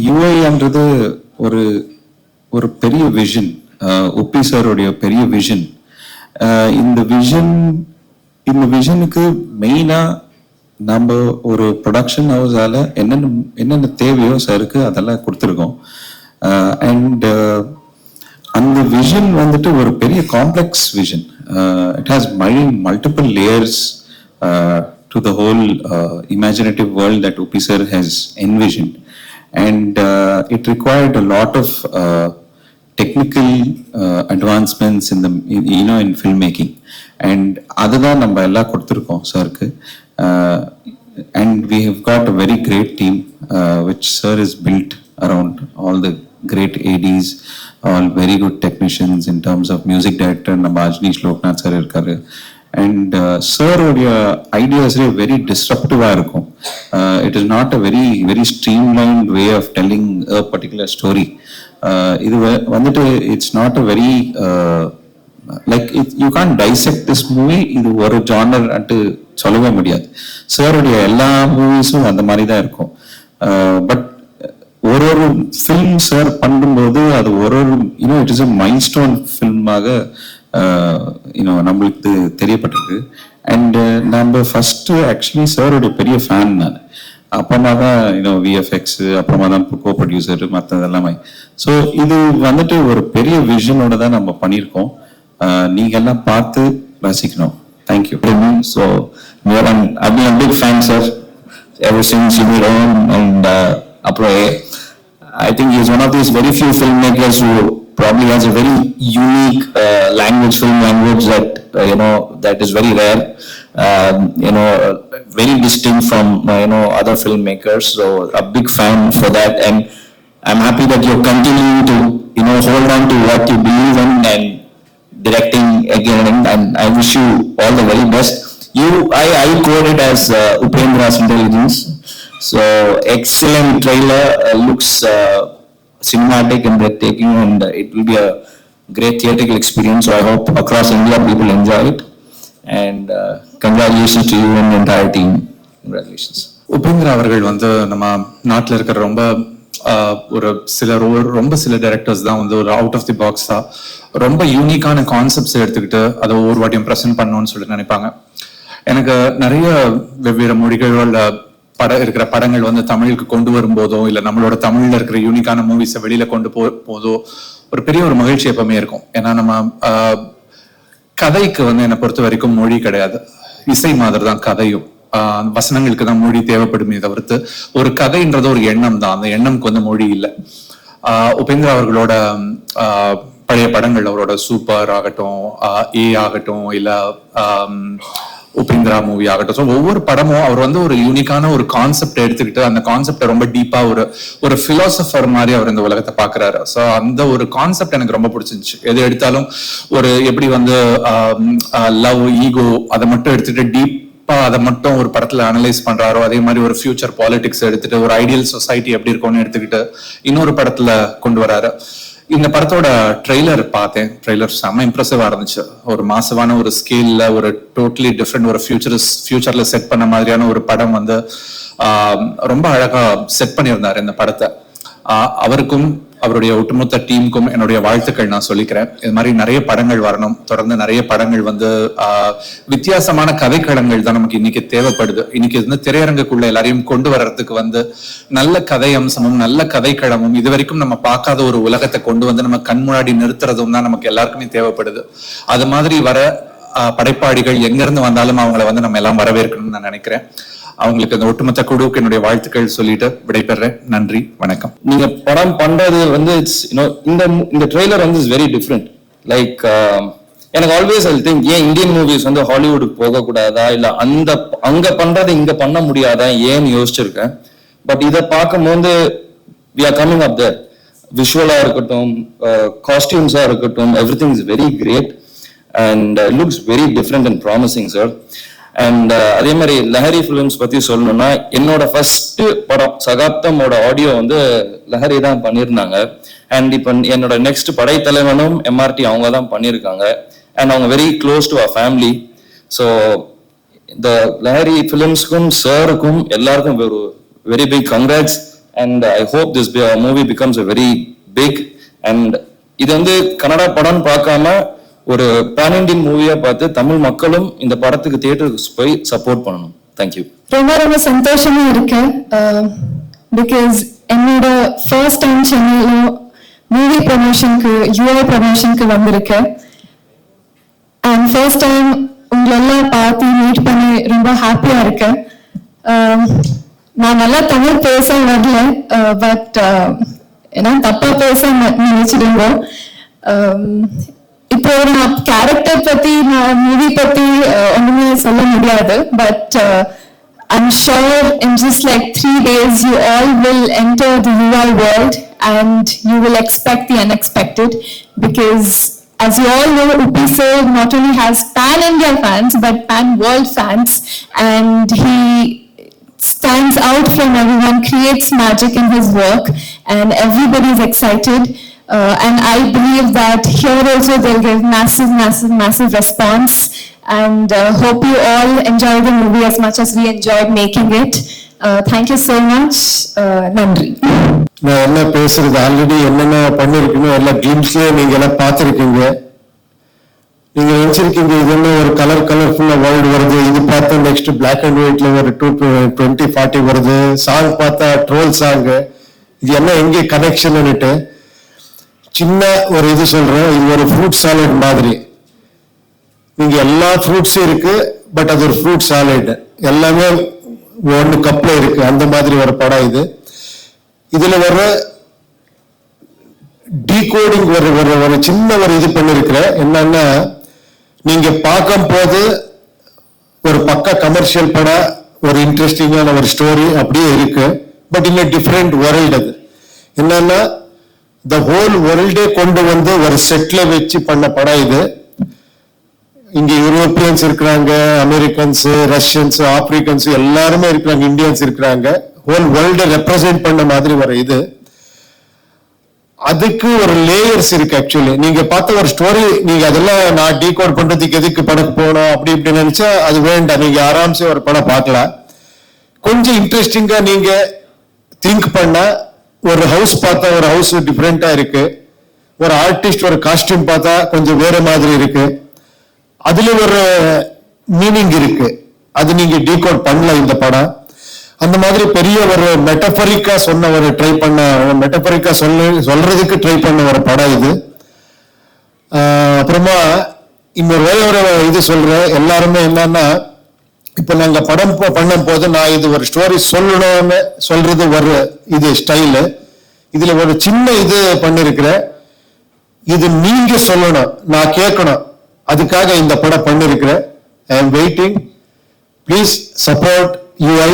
யூஐன்றது ஒரு ஒரு பெரிய விஷன், ஒப்பி சாருடைய பெரிய விஷன். இந்த விஷனுக்கு மெயினா நம்ம ஒரு ப்ரொடக்ஷன் ஹவுஸால என்னென்ன தேவையோ சாருக்கு அதெல்லாம் கொடுத்துருக்கோம். அண்ட் அந்த விஷன் வந்துட்டு ஒரு பெரிய complex vision. It has multiple layers to the whole imaginative world that OP sir has envisioned, and it required a lot of technical advancements in filmmaking, and அதுதான் நம்ம எல்லாம் கொடுத்துருக்கோம் சாருக்கு. And we have got a very great team which sir has built around all the great ADs, all very good technicians in terms of music director நம்ம Ajaneesh Loknath sir இருக்காரு. And sir உடைய ideas very டிஸ்ரப்டிவா இருக்கும். It is not a very streamlined way of telling a particular story. இது வந்துட்டு it's not a very like you can dissect this movie, இது ஒரு genre at சொல்லவே முடியாது. சாருடைய எல்லா மூவிஸும் அந்த மாதிரி தான் இருக்கும். பட் ஒரு ஃபில்ம் சார் பண்ணும்போது அது ஒரு இட் இஸ் அ மைல்ஸ்டோன் ஃபில்மாக நம்மளுக்கு தெரியப்பட்டிருக்கு. அண்ட் நம்ம ஃபர்ஸ்ட் ஆக்சுவலி சாரோடைய பெரிய ஃபேன் நான். அப்புறமா தான் விஎஃப்எக்ஸ், அப்புறமா தான் கோ ப்ரொடியூசர், மற்றது எல்லாமே. ஸோ இது வந்துட்டு ஒரு பெரிய விஷனோட தான் நம்ம பண்ணியிருக்கோம். நீங்க எல்லாம் பார்த்து ரசிக்கணும். Thank you. So I've been a big fan, sir, ever since you were on, and அப்புறம் I think he's one of these very few filmmakers who probably has a very unique film language that that is very rare, very distinct from other filmmakers. So a big fan for that, and I'm happy that you're continuing to hold on to what you believe in and directing again, and I wish you all the very best. I code it as Upendra's Intelligence. So excellent trailer, looks cinematic and breathtaking, and it will be a great theatrical experience. So I hope across India people enjoy it, and congratulations to you and the entire team. Congratulations. Upendra அவர்கள் நம்ம நாட்டில் இருக்கிற ரொம்ப சில directors தான் ஒரு out of the box தான் ரொம்ப யூனிக்கான கான்செப்ட்ஸ் எடுத்துக்கிட்டு அதை ஒவ்வொரு வாட்டியும் ப்ரெசென்ட் பண்ணணும்னு சொல்லி நினைப்பாங்க. எனக்கு நிறைய வெவ்வேறு மொழிகளோட இருக்கிற படங்கள் தமிழுக்கு கொண்டு வரும்போதோ இல்ல நம்மளோட தமிழ்ல இருக்கிற யூனிக்கான மூவிஸை வெளியில கொண்டு போதோ ஒரு பெரிய ஒரு மகிழ்ச்சி எப்பவுமே இருக்கும். ஏன்னா நம்ம கதைக்கு என்னை பொறுத்த வரைக்கும் மொழி கிடையாது, இசை மாதிரி தான் கதையும். வசனங்களுக்கு தான் மொழி தேவைப்படுமே தவிர்த்து ஒரு கதைன்றது ஒரு எண்ணம் தான், அந்த எண்ணம்க்கு மொழி இல்லை. உபேந்திரா அவர்களோட பழைய படங்கள், அவரோட சூப்பர் ஆகட்டும், ஏ ஆகட்டும், இல்ல உபேந்திரா மூவி ஆகட்டும், ஸோ ஒவ்வொரு படமும் அவர் ஒரு யூனிக்கான ஒரு கான்செப்ட் எடுத்துக்கிட்டு அந்த கான்செப்டை ரொம்ப டீப்பா ஒரு பிலாசபர் மாதிரி அவர் இந்த உலகத்தை பாக்குறாரு. ஸோ அந்த ஒரு கான்செப்ட் எனக்கு ரொம்ப பிடிச்சிருந்துச்சு. எது எடுத்தாலும் ஒரு எப்படி லவ், ஈகோ அதை மட்டும் எடுத்துட்டு டீப்பா அதை மட்டும் ஒரு படத்துல அனலைஸ் பண்றாரோ, அதே மாதிரி ஒரு ஃபியூச்சர் பாலிடிக்ஸ் எடுத்துட்டு ஒரு ஐடியல் சொசைட்டி எப்படி இருக்கும்னு எடுத்துக்கிட்டு இன்னொரு படத்துல கொண்டு வராரு. இந்த படத்தோட ட்ரெய்லர் பார்த்தேன். ட்ரெய்லர் செம்ம இம்ப்ரெசிவா இருந்துச்சு. ஒரு மாசமான ஒரு ஸ்கேல்ல ஒரு டோட்டலி டிஃப்ரெண்ட் ஒரு ஃபியூச்சர்ல செட் பண்ண மாதிரியான ஒரு படம் ரொம்ப அழகா செட் பண்ணியிருந்தாரு இந்த படத்தை. அவருக்கும் அவருடைய ஒட்டுமொத்த டீமுக்கும் என்னுடைய வாழ்த்துக்கள் நான் சொல்லிக்கிறேன். இது மாதிரி நிறைய படங்கள் வரணும், தொடர்ந்து நிறைய படங்கள் வித்தியாசமான கதைக்களங்கள் தான் நமக்கு இன்னைக்கு தேவைப்படுது. இன்னைக்கு திரையரங்குக்குள்ள எல்லாரையும் கொண்டு வர்றதுக்கு நல்ல கதை அம்சமும் நல்ல கதைக்களமும் இது வரைக்கும் நம்ம பார்க்காத ஒரு உலகத்தை கொண்டு நம்ம கண் முன்னாடி நிறுத்துறதும் தான் நமக்கு எல்லாருக்குமே தேவைப்படுது. அது மாதிரி வர படைப்பாளிகள் எங்க இருந்து வந்தாலும் அவங்களை நம்ம எல்லாம் வரவேற்கணும்னு நான் நினைக்கிறேன். அவங்களுக்கு அந்த ஒட்டுமொத்த குழுவுக்கு என்னுடைய வாழ்த்துக்கள் சொல்லிட்டு விடைபெறேன். நன்றி, வணக்கம். நீங்க படம் பண்றது இந்த trailer is very different. Like எனக்கு ஆல்வேஸ் ஐ திங்க், ஏன் இந்தியன் மூவிஸ் ஹாலிவுட்டுக்கு போக கூடாதா, இல்ல அங்க பண்றது இங்க பண்ண முடியாதா ஏன்னு யோசிச்சிருக்கேன். பட் இதை பார்க்கும்போது we are coming up there. விஷுவலா இருக்கட்டும், காஸ்டியூம்ஸா இருக்கட்டும், everything is very great and looks very different and promising sir. And அதே மாதிரி லஹரி ஃபிலிம்ஸ் பத்தி சொல்லணும்னா, என்னோட ஃபர்ஸ்ட் படம் சகாப்தமோட ஆடியோ லஹரி தான் பண்ணியிருந்தாங்க. அண்ட் இப்போ என்னோட நெக்ஸ்ட் படைத்தலைவனும் எம்ஆர்டி அவங்க தான் பண்ணியிருக்காங்க. அண்ட் அவங்க very close to our family. So இந்த லஹரி ஃபிலிம்ஸ்க்கும் சாருக்கும் எல்லாருக்கும் ஒரு very big congrats. and I hope this movie becomes a very big and இது வந்து கன்னடா படம்னு பார்க்காம ஒரு பேன் இண்டியன் மூவியா பார்த்து தமிழ் மக்களும் இந்த படத்துக்கு தியேட்டருக்கு போய் சப்போர்ட் பண்ணணும். தேங்க்யூ. ரொம்ப ரொம்ப சந்தோஷமா இருக்கு. பிகாஸ் என்னோட ஃபர்ஸ்ட் டைம் சென்னையில மூவி ப்ரமோஷனுக்கு யூஏ ப்ரமோஷனுக்கு வந்திருக்கேன். அண்ட் ஃபர்ஸ்ட் டைம் உங்களெல்லாம் பார்த்து மீட் பண்ணி ரொம்ப ஹாப்பியா இருக்கேன். நான் நல்லா தமிழ் பேச வரல, பட் ஏன்னா தப்பா பேச நினைச்சிடுங்க. இப்போ நான் கேரக்டர் பத்தி நான் மூவி பத்தி ஒண்ணுமே சொல்ல முடியாது, but I'm sure in just like 3 days you all will enter the UI world and you will expect the unexpected, because as you all know, Uppi sir not only has pan-India fans but pan-world fans, and he stands out from everyone, creates magic in his work, and everybody is excited. And I believe that here also they'll give massive response, and hope you all enjoy the movie as much as we enjoyed making it. Thank you so much. Nandri. நான் என்ன பேசுறது, already என்னென்ன பண்ணிருக்கீங்க எல்லா கிளிம்ஸ்லயே நீங்க எல்லாம் பார்த்துருக்கீங்க. நீங்க நினைச்சிருக்கீங்க இது என்ன ஒரு கலர்ஃபுல்லா வேர்ல்டு வருது, இது பார்த்தா நெக்ஸ்ட் பிளாக் அண்ட் ஒயிட்ல ஒரு 2040 வருது, சாங் பார்த்தா ட்ரோல் சாங், இது என்ன எங்கே கனெக்ஷன்னுட்டு சின்ன ஒரு இது சொல்றேன். இது ஒரு ஃப்ரூட் சாலட் மாதிரி. நீங்க எல்லா ஃப்ரூட்ஸும் இருக்கு, பட் அது ஒரு ஃப்ரூட் சாலட், எல்லாமே ஒன்னு கப்ல இருக்கு, அந்த மாதிரி ஒரு படம் இது. இதுல வர டீகோடிங் ஒரு சின்ன ஒரு இது பண்ணிருக்கிறேன். என்னன்னா, நீங்க பார்க்கும் போது ஒரு பக்க கமர்ஷியல் படம், ஒரு இன்ட்ரெஸ்டிங்கான ஒரு ஸ்டோரி அப்படியே இருக்கு, பட் இன்னும் டிஃப்ரெண்ட் வேர்ல்டு. அது என்னன்னா, த ஹோல் வேர்ல்டே கொண்டு வந்து ஒரு செட்ல வச்சு பண்ண படம் இது. இங்க யூரோப்பியன்ஸ் இருக்கிறாங்க, அமெரிக்கன்ஸ், ரஷ்யன்ஸ், ஆப்பிரிக்கன்ஸ் எல்லாருமே இருக்கிறாங்க, இந்தியன்ஸ் இருக்கிறாங்க. ஹோல் வேர்ல்டை ரெப்ரசென்ட் பண்ண மாதிரி வர இது. அதுக்கு ஒரு லேயர்ஸ் இருக்கு. ஆக்சுவலி நீங்க பார்த்த ஒரு ஸ்டோரி, நீங்க அதெல்லாம் நான் டீகோட் பண்றதுக்கு எதுக்கு படம் போனோம் அப்படி இப்படி நினைச்சா அது வேண்டாம். நீங்க ஆராம்சே ஒரு படம் பார்க்கலாம். கொஞ்சம் இன்ட்ரெஸ்டிங்கா நீங்க திங்க் பண்ண, ஒரு ஹவுஸ் பார்த்தா ஒரு ஹவுஸ் டிஃப்ரெண்டா இருக்கு, ஒரு ஆர்டிஸ்ட் ஒரு காஸ்டியூம் பார்த்தா கொஞ்சம் வேற மாதிரி இருக்கு, அதுல ஒரு மீனிங் இருக்கு. அது நீங்க டீகோட் பண்ணல இந்த படம். அந்த மாதிரி பெரிய ஒரு மெட்டபரிக்கா சொன்ன ஒரு மெட்டபரிக்கா சொல்றதுக்கு ட்ரை பண்ண ஒரு படம் இது. அப்புறமா இன்னொரு ஒரு இது சொல்றேன். எல்லாருமே என்னன்னா, இப்ப நாங்க படம் பண்ணும் போது நான் இது ஒரு ஸ்டோரி சொல்லணும்னு சொல்றது ஒரு இது ஸ்டைலு. இதுல ஒரு சின்ன இது பண்ணிருக்கிறேன். இது நீங்க சொல்லணும், நான் கேட்கணும், அதுக்காக இந்த படம் பண்ணிருக்கிறேன். I am waiting, please support யூஐ.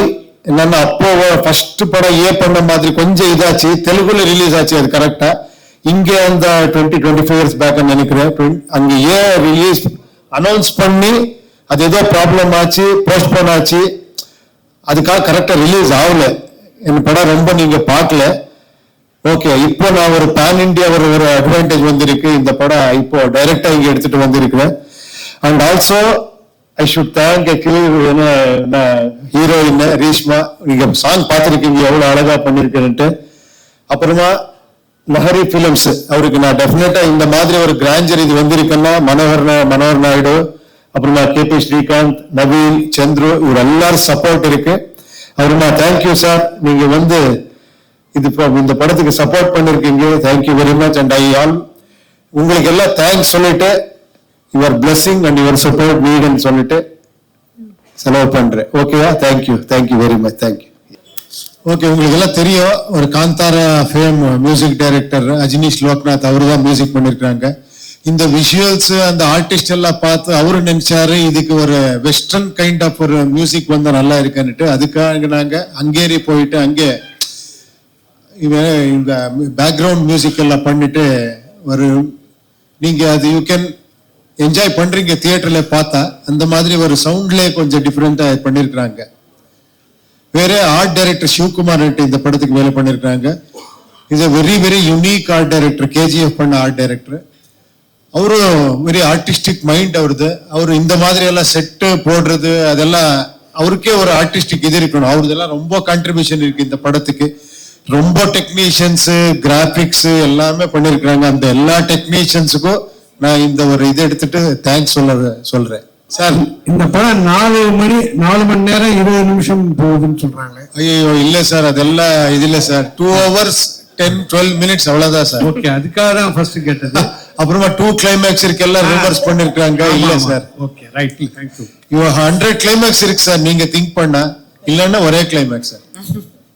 என்னன்னா, அப்போ ஃபர்ஸ்ட் படம் பண்ண மாதிரி கொஞ்சம் இதாச்சு, தெலுங்குல ரிலீஸ் ஆச்சு, அது கரெக்டா. இங்க அந்த 20-25 இயர்ஸ் பேக் நினைக்கிறேன், அங்க ரிலீஸ் அனௌன்ஸ் பண்ணி அது ஏதோ ப்ராப்ளம் ஆச்சு, போஸ்ட்போன் ஆச்சு, அதுக்காக கரெக்டா ரிலீஸ் ஆகல. என் படம் ரொம்ப நீங்க பார்க்கல. ஓகே, இப்போ நான் ஒரு பேன் இண்டியா ஒரு அட்வான்டேஜ் வந்திருக்கு. இந்த படம் இப்போ டைரக்டா இங்க எடுத்துட்டு வந்திருக்கிறேன். And also I should thank heroine Reeshma. நீங்க சாங் பார்த்திருக்கீங்க எவ்வளவு அழகா பண்ணிருக்கேன்ட்டு. அப்புறமா லஹரி பிலிம்ஸ், அவருக்கு நான் டெஃபினட்டா இந்த மாதிரி ஒரு கிராண்டர் இது வந்திருக்குன்னா மனோகர் நாயுடு, அப்புறமா KP ஸ்ரீகாந்த், நவீன், சந்துரு, இவர் எல்லாரும் சப்போர்ட் இருக்கு. அப்புறமா தேங்க்யூ சார், நீங்க வந்து இந்த படத்துக்கு சப்போர்ட் பண்ணிருக்கீங்க. Thank you very much. And I all உங்களுக்கு எல்லாம் தேங்க்ஸ் சொல்லிட்டு, your blessing and your support நீடுன்னு சொல்லிட்டு செலவு பண்றேன். ஓகேவா? Thank you very much. Thank you. Okay, உங்களுக்கு எல்லாம் தெரியும், ஒரு Kantara fame music director Ajaneesh Loknath அவரு தான் மியூசிக் பண்ணிருக்காங்க. இந்த விஷுவல்ஸ் அந்த ஆர்டிஸ்ட் எல்லாம் பார்த்து அவரு நினைச்சாரு இதுக்கு ஒரு வெஸ்டர்ன் கைண்ட் ஆஃப் ஒரு மியூசிக் வந்து நல்லா இருக்குன்னுட்டு, அதுக்காக நாங்க ஹங்கேரி போயிட்டு அங்கே இந்த பேக்ரவுண்ட் மியூசிக் எல்லாம் பண்ணிட்டு ஒரு நீங்க அது யூ கேன் என்ஜாய் பண்றீங்க தியேட்டர்ல பார்த்தா. அந்த மாதிரி ஒரு சவுண்ட்ல கொஞ்சம் டிஃப்ரெண்டா பண்ணிருக்காங்க. வேற ஆர்ட் டைரக்டர் சிவகுமார் இந்த படத்துக்கு வேலை பண்ணிருக்காங்க. Is a very very unique art director. KGF பண்ண ஆர்ட் டைரக்டர் அவரு. வெரி ஆர்டிஸ்டிக் மைண்ட் அவருது. அவரு இந்த மாதிரி எல்லாம் செட்டு போடுறது அதெல்லாம் அவருக்கே ஒரு ஆர்டிஸ்டிக் இது இருக்கணும். அவருதெல்லாம் ரொம்ப கான்ட்ரிபியூஷன் இருக்கு இந்த படத்துக்கு. ரொம்ப டெக்னீஷியன்ஸ் கிராபிக்ஸ் எல்லாமே பண்ணிருக்காங்க. அந்த எல்லா டெக்னீஷியன்ஸுக்கும் நான் இந்த ஒரு இதை எடுத்துட்டு தேங்க்ஸ் சொல்றேன் சார். இந்த படம் 4 மணி நேரம் 20 நிமிஷம் போகுதுன்னு சொல்றாங்களே. ஐயோ இல்ல சார், அதெல்லாம் இது இல்ல சார். 2 hours 10-12 minutes அவ்வளவுதான் சார். ஓகே, அதுக்காக தான் ஃபர்ஸ்ட் கேட்டது. அப்புறமா 2 climax இருக்கு, எல்லாம் ரிவர்ஸ் பண்ணிருக்காங்க. இல்ல sir, okay right, thank you 100 climax இருக்கு சார், நீங்க திங்க் பண்ணா. இல்லன்னா ஒரே கிளைமேக்ஸ் சார்.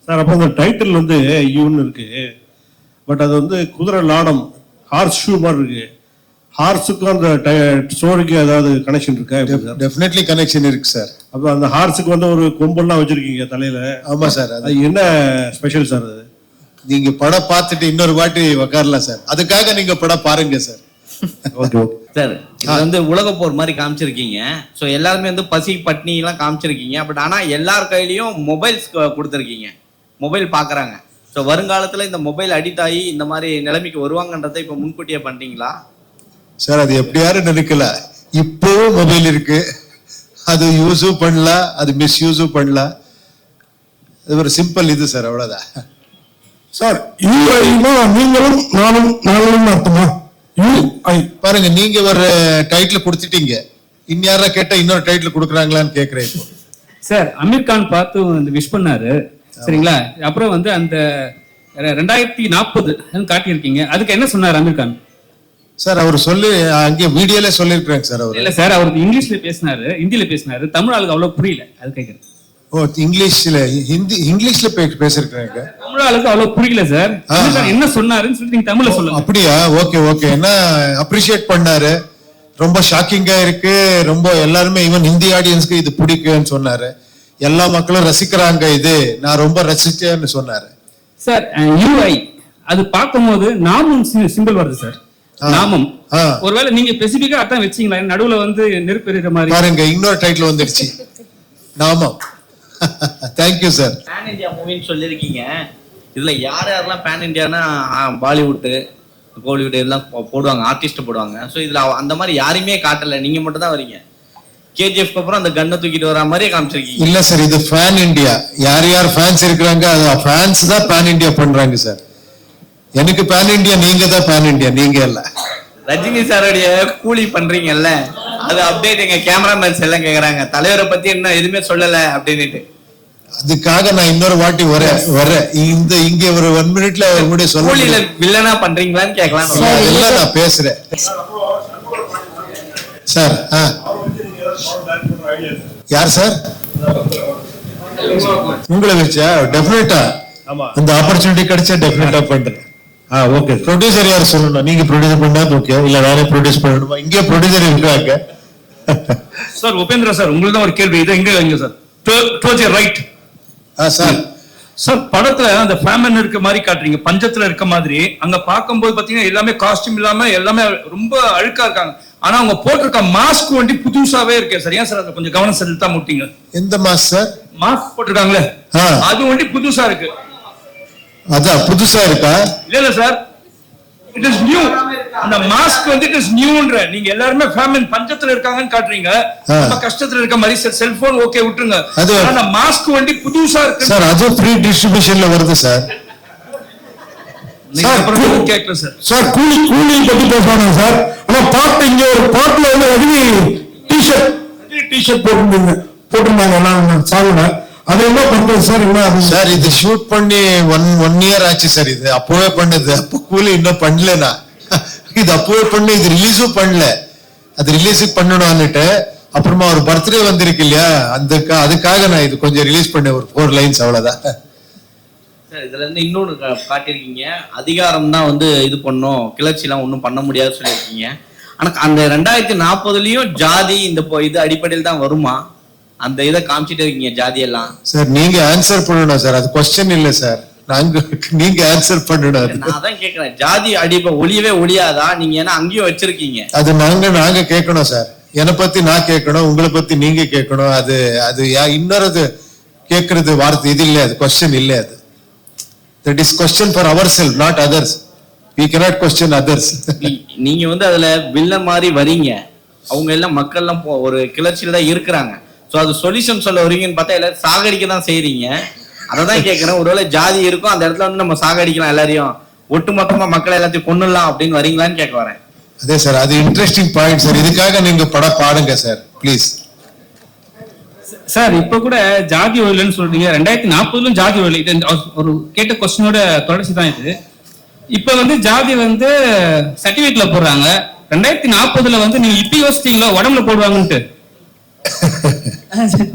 சார் அப்போ அந்த டைட்டில் வந்து யூன்னு இருக்கு, பட் அது வந்து குதிரை லாடம் ஹார்ஸ் ஷூ மாதிரி இருக்கு. ஹார்ஸுக்கும் அந்த ஸ்டோரிக்கு ஏதாவது கனெக்ஷன் இருக்கா? டெஃபினெட்லி கனெக்ஷன் இருக்கு சார். அப்போ அந்த ஹார்ஸுக்கு வந்து ஒரு கொம்பெல்லாம் வச்சிருக்கீங்க தலையில. ஆமா சார். அது என்ன ஸ்பெஷல் சார்? அது நீங்க படம் பார்த்துட்டு இன்னொரு வாட்டி உக்காரலாம் சார், அதுக்காக நீங்க படம் பாருங்க சார். ஓகே ஓகே சார், இது வந்து உலக போர் மாதிரி காமிச்சிருக்கீங்க. ஸோ எல்லாருமே வந்து பசி பட்னி எல்லாம் காமிச்சிருக்கீங்க. பட் ஆனா எல்லார் கையிலயும் மொபைல்ஸ் கொடுத்துருக்கீங்க, மொபைல் பாக்குறாங்க. ஸோ வருங்காலத்துல இந்த மொபைல் அடிக்ட் ஆகி இந்த மாதிரி நிலைமைக்கு வருவாங்கன்றதை இப்ப முன்கூட்டியே பண்ணிட்டீங்களா? சார் அது எப்படி யாரும் நினைக்கல. இப்பவும் மொபைல் இருக்கு, அது யூஸும் பண்ணலாம், அது மிஸ்யூஸும் பண்ணலாம். அது ஒரு சிம்பிள் இது சார், அவ்வளவுதான். சார் நீங்களும் நானும் அர்த்தமா? பாருங்க, நீங்க ஒரு டைட்டில் கொடுத்துட்டீங்க, இன்யாரா கேட்டா இன்னொரு டைட்டில் கொடுக்குறாங்களான்னு கேக்குறேன். சார் அமீர் கான் பார்த்து விஷ் பண்ணாரு, சரிங்களா? அப்புறம் வந்து அந்த 2040 காட்டியிருக்கீங்க, அதுக்கு என்ன சொன்னார் அமீர் கான்? சார் அவர் சொல்லி அங்கே வீடியோல சொல்லிருக்காங்க சார். அவர் இல்ல சார், அவர் இங்கிலீஷ்ல பேசினாரு, ஹிந்தில பேசினாரு, தமிழ் ஆளுக்கு அவ்வளவு புரியல, அது கேக்குறேன். ஓ, இங்கிலீஷ்ல பேசிருக்காங்க, தமிழ் ஆளுக்கு அவ்வளவு புரியல சார். அமீர் கான் என்ன சொன்னாருன்னு சொல்லி நீங்க தமிழ்ல சொல்லுங்க. அப்படியா? Okay okay. என்ன அப்ரிஷியேட் பண்ணாரு, ரொம்ப ஷாக்கிங்கா இருக்கு, ரொம்ப எல்லாருமே ஈவன் ஹிந்தி ஆடியன்ஸ்க்கு இது பிடிக்கும்னு சொன்னாரு. எல்லா மக்களும் ரசிக்கிறாங்க, இது நான் ரொம்ப ரசிச்சேன்னு சொன்னாரு சார். யூஐ அது பார்க்கும்போது நாமும் சிம்பிள் வருது சார், நாமம். ஒருவேளை நீங்க ஸ்பெசிபிக்கா அதான் வச்சீங்களா? நடுவுல வந்து நெருப்பு எறிகிற மாதிரி பாருங்க, இன்னொரு டைட்டில் வந்துருச்சு, நாமம். Thank you sir. பேன் இந்தியா மூவின்னு சொல்லியிருக்கீங்க. இதுல யார் யாரெல்லாம் பேன் இந்தியானா பாலிவுட் கோலிவுட் எல்லாம் போடுவாங்க, ஆர்டிஸ்ட் போடுவாங்க. ஸோ இதுல அந்த மாதிரி யாரையுமே காட்டல, நீங்க மட்டும் தான் வரீங்க. கேஜிஎஃப்க்கு அப்புறம் அந்த கண்ணை தூக்கிட்டு வர மாதிரியே காமிச்சிருக்கீங்க. இல்ல சார், இது பேன் இந்தியா. யார் யார் ஃபேன்ஸ் இருக்கிறாங்க, அது ஃபேன்ஸ் தான் பேன் இந்தியா பண்றாங்க சார். எனக்கு பேன் இந்தியா, நீங்க தான் பேன் இந்தியா, நீங்க இல்ல. ரஜினி சாரோடைய கூலி பண்றீங்கல்ல, அது அப்டேட் எங்க கேமராமேன்ஸ் எல்லாம் கேக்குறாங்க, தலைவரை பத்தி என்ன எதுவுமே சொல்லல அப்படின்னுட்டு. அதுக்காக நான் இன்னொரு வாட்டி வரேன். இங்க ஒரு 1 minute கூட சொல்ல கூலியில வில்லனா பண்றீங்களான்னு கேட்கலாம். எல்லாம் நான் பேசுறேன் சார். யார் சார்? உங்களை வச்சா டெஃபினட்டா இந்த ஆப்பர்ச்சுனிட்டி கிடைச்சா டெஃபினட்டா பண்றேன். ஓகே. ப்ரொடியூசர் யார் சொல்லணும்? நீங்க ப்ரொடியூசர் பண்ணா ஓகே, இல்ல நானே ப்ரொடியூஸ் பண்ணணுமா? இங்கே ப்ரொடியூசர் இருக்காங்க சார். உபேந்திரா சார், உங்களுக்கு தான் ஒரு கேள்வி. இது எங்க sir? Towards your right. Sir sir படத்துல அந்த ஃபேமன் இருக்க மாதிரி காட்டுறீங்க, பஞ்சத்துல இருக்க மாதிரி. அங்க பார்க்கும்போது பாத்தீங்கன்னா எல்லாமே காஸ்டியூம் இல்லாம எல்லாமே ரொம்ப அழுக்கா இருக்காங்க. ஆனா அவங்க போட்டிருக்க மாஸ்க் வந்து புதுசாவே இருக்கு. சரியா சார்? அதை கொஞ்சம் கவனம் செலுத்தா முட்டிங்க. எந்த மாஸ்க் சார்? மாஸ்க் போட்டிருக்காங்களே, அது வந்து புதுசா இருக்கு. அதான் புதுசா இருக்கா? இல்ல சார், இட் இஸ் நியூ. அந்த மாஸ்க் வந்து இட் இஸ் நியூன்ற. நீங்க எல்லாரும் ஃபேமிலி பஞ்சத்துல இருக்காங்கன்னு காட்டுறீங்க, நம்ம கஷ்டத்துல இருக்க மாதிரி. சார் செல்போன் ஓகே விட்டுருங்க, அந்த மாஸ்க் வந்து புதுசா இருக்கு சார். அது ஃப்ரீ டிஸ்ட்ரிபியூஷன்ல வருது சார். கேட்கல சார். சார் கூலி பத்தி பேசுறாங்க சார். ஆனா பாட்டு இங்க ஒரு பாட்டுல வந்து ரஜினி டிஷர்ட் போட்டிருந்தாங்க எல்லாம் சாகுல. அது என்ன பண்றது சார்? என்ன சார் இது ஷூட் பண்ணி 1 year ஆச்சு சார். இது அப்பவே பண்ணது, அப்போ கூலி இன்னும் பண்ணலனா. இது அப்பவே பண்ணு, இது ரிலீஸும் பண்ணல. அது ரிலீஸுக்கு பண்ணணும்னுட்டு அப்புறமா ஒரு பர்த்டே வந்திருக்கு இல்லையா, அதுக்காக நான் இது கொஞ்சம் ரிலீஸ் பண்ணேன், ஒரு 4 lines அவ்வளவுதான். சார் இதுல இருந்து இன்னொன்று காட்டியிருக்கீங்க, அதிகாரம் தான் வந்து இது பண்ணும், கிளர்ச்சி எல்லாம் ஒன்றும் பண்ண முடியாது சொல்லியிருக்கீங்க. ஆனா அந்த 2040லயும் ஜாதி இந்த இது அடிப்படையில் தான் வருமா? அந்த இதை காமிச்சிட்டு இருக்கீங்க ஜாதி எல்லாம். சார் நீங்க ஆன்சர் பண்ணணும் சார், அது கொஸ்டின் இல்ல சார். நீங்க ஆன்சர் பண்ணணும். நான் தான் கேட்கிறேன், ஜாதி அடிப்பை ஒளியவே ஒளியாதா? நீங்க ஏன்னா அங்கேயும் வச்சிருக்கீங்க. அது நாங்க கேட்கணும் சார். என்னை பத்தி நான் கேட்கணும், உங்களை பத்தி நீங்க கேட்கணும். அது இன்னொரு கேட்கறது வார்த்தை இது இல்ல, அது கொஸ்டின் இல்ல. அது that is question for ourselves, not others. We cannot question others. நீங்க வந்து அதுல வில்லன் மாதிரி வரீங்க, அவங்க எல்லாம் மக்கள் எல்லாம் ஒரு கிளர்ச்சியில தான் இருக்கிறாங்க. ஸோ அது சொல்யூஷன் சொல்ல வரீங்கன்னு பார்த்தா எல்லாரும் சாகடிக்க தான் செய்றீங்க. அததான் கேட்கிறேன். ஒருவேளை ஜாதி இருக்கும் அந்த இடத்துல வந்து நம்ம சாகடிக்கலாம் எல்லாரையும், ஒட்டுமொத்தமா மக்களை எல்லாத்தையும் கொன்னுடலாம் அப்படின்னு வரீங்களான்னு கேட்க வரேன். அதே சார், அது இன்ட்ரெஸ்டிங் பாயிண்ட் சார். இதுக்காக நீங்க படம் பாடுங்க சார் ப்ளீஸ். சார் இப்ப கூட ஜாதி ஒழியலன்னு சொல்றீங்க, 2040 ஜாதி ஒழியல. இது ஒரு கேட்ட கொஸ்டினோட தொடர்ச்சி தான் இது. இப்ப வந்து ஜாதி வந்து சர்டிபிகேட்ல போடுறாங்க, 2040 வந்து நீங்க இப்ப யோசிச்சீங்களா உடம்புல போடுவாங்கன்ட்டு?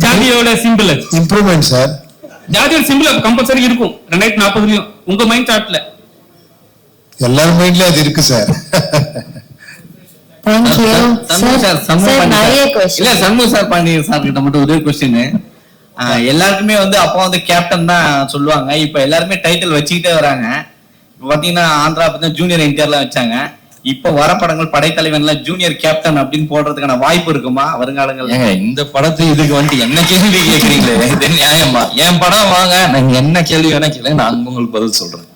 ஜாதியோட சிம்பிள் இம்ப்ரூவ்மெண்ட் சார். ஜாதியோட சிம்பிள் கம்பல்சரி இருக்கும் 2040 உங்க மைண்ட் தாட்ல. எல்லார் மைண்ட்லயும் அது இருக்கு சார். Thank you. இல்ல சண்முக சார் பாண்டிய சார் கிட்ட மட்டும் ஒரே கொஸ்டின். எல்லாருக்குமே வந்து அப்போ வந்து கேப்டன் தான் சொல்லுவாங்க, இப்ப எல்லாருமே டைட்டில் வச்சுக்கிட்டே வராங்க. இப்ப பாத்தீங்கன்னா ஆந்திரா பத்தி ஜூனியர் என்டிஆர்லாம் வச்சாங்க. இப்ப வர படங்கள் படைத்தலைவன்ல ஜூனியர் கேப்டன் அப்படின்னு போடுறதுக்கான வாய்ப்பு இருக்குமா வருங்காலங்கள்? ஏங்க இந்த படத்தை இதுக்கு வந்துட்டு என்ன கேள்வி கேக்குறீங்களே, இது நியாயமா? என் படம் வாங்க, நான் என்ன கேள்வி வேணா கேளுங்க, நான் உங்களுக்கு பதில் சொல்றேன்.